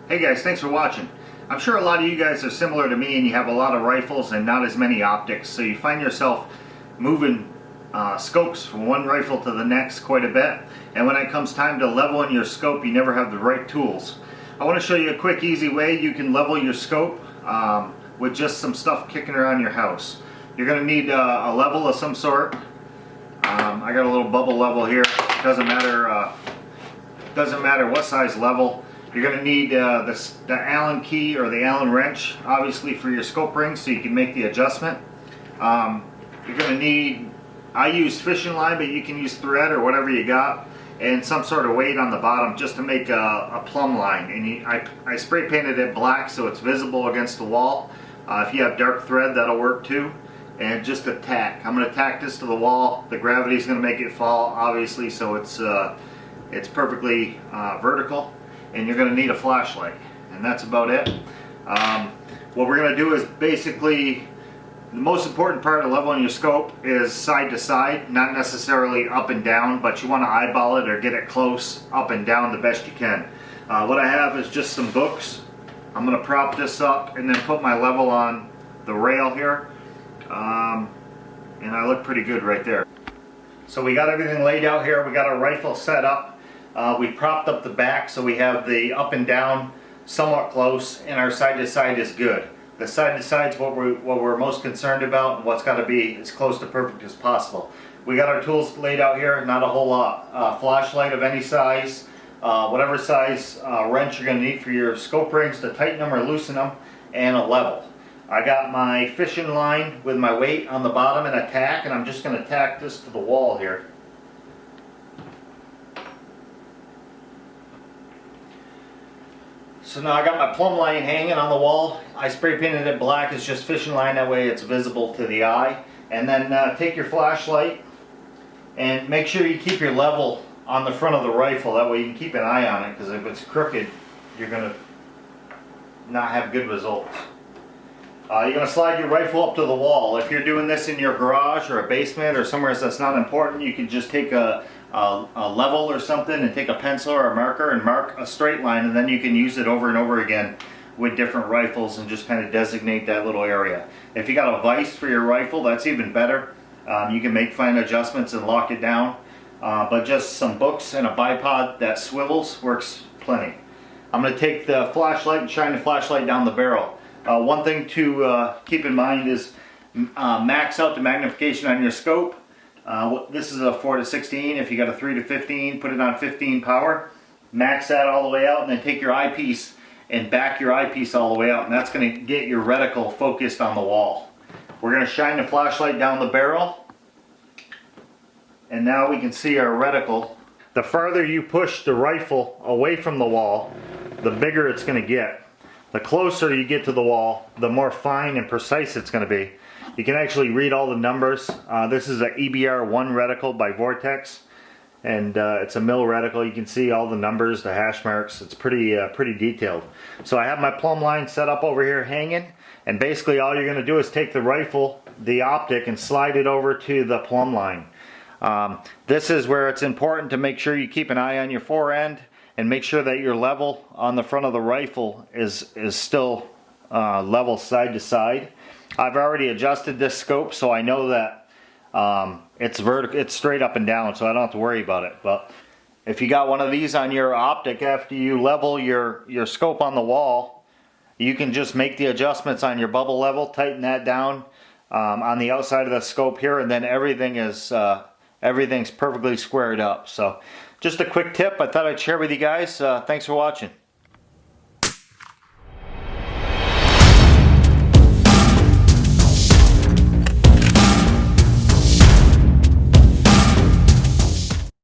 Hey guys, thanks for watching. I'm sure a lot of you guys are similar to me and you have a lot of rifles and not as many optics, so you find yourself moving scopes from one rifle to the next quite a bit, and when it comes time to leveling your scope you never have the right tools. I want to show you a quick easy way you can level your scope with just some stuff kicking around your house. You're going to need a level of some sort. I got a little bubble level here. Doesn't matter what size level. You're going to need the Allen key or the Allen wrench, obviously, for your scope ring so you can make the adjustment. You're going to need, I use fishing line, but you can use thread or whatever you got, and some sort of weight on the bottom just to make a plumb line. And I spray painted it black so it's visible against the wall. If you have dark thread, that'll work too. And just a tack. I'm going to tack this to the wall. The gravity is going to make it fall, obviously, so it's perfectly vertical. And you're going to need a flashlight, and that's about it. What we're going to do is basically, the most important part of leveling your scope is side to side, not necessarily up and down, but you want to eyeball it or get it close up and down the best you can. What I have is just some books. I'm going to prop this up and then put my level on the rail here, and I look pretty good right there. So we got everything laid out here. We got our rifle set up. We propped up the back so we have the up and down somewhat close, and our side to side is good. The side to side is what we're most concerned about, and what's got to be as close to perfect as possible. We got our tools laid out here, not a whole lot. Flashlight of any size, whatever size wrench you're going to need for your scope rings to tighten them or loosen them, and a level. I got my fishing line with my weight on the bottom and a tack, and I'm just going to tack this to the wall here. So now I got my plumb line hanging on the wall. I spray painted it black. It's just fishing line, that way it's visible to the eye. And then take your flashlight and make sure you keep your level on the front of the rifle. That way you can keep an eye on it, because if it's crooked, you're going to not have good results. You're going to slide your rifle up to the wall. If you're doing this in your garage or a basement or somewhere that's not important, you can just take a level or something and take a pencil or a marker and mark a straight line, and then you can use it over and over again with different rifles and just kind of designate that little area. If you got a vise for your rifle, that's even better. You can make fine adjustments and lock it down, but just some books and a bipod that swivels works plenty. I'm going to take the flashlight and shine the flashlight down the barrel. One thing to keep in mind is max out the magnification on your scope. This is a 4 to 16. If you got a 3 to 15, put it on 15 power. Max that all the way out, and then take your eyepiece and back your eyepiece all the way out, and that's going to get your reticle focused on the wall. We're going to shine the flashlight down the barrel, and now we can see our reticle. The farther you push the rifle away from the wall, the bigger it's going to get. The closer you get to the wall, the more fine and precise it's going to be. You can actually read all the numbers. This is an EBR1 reticle by Vortex, and it's a mil reticle. You can see all the numbers, the hash marks. It's pretty detailed. So I have my plumb line set up over here hanging, and basically all you're going to do is take the rifle, the optic, and slide it over to the plumb line. This is where it's important to make sure you keep an eye on your forend and make sure that your level on the front of the rifle is still level side to side. I've already adjusted this scope, so I know that it's straight up and down, so I don't have to worry about it. But if you got one of these on your optic, after you level your scope on the wall, you can just make the adjustments on your bubble level, tighten that down on the outside of the scope here, and then everything's perfectly squared up. So just a quick tip I thought I'd share with you guys. Thanks for watching.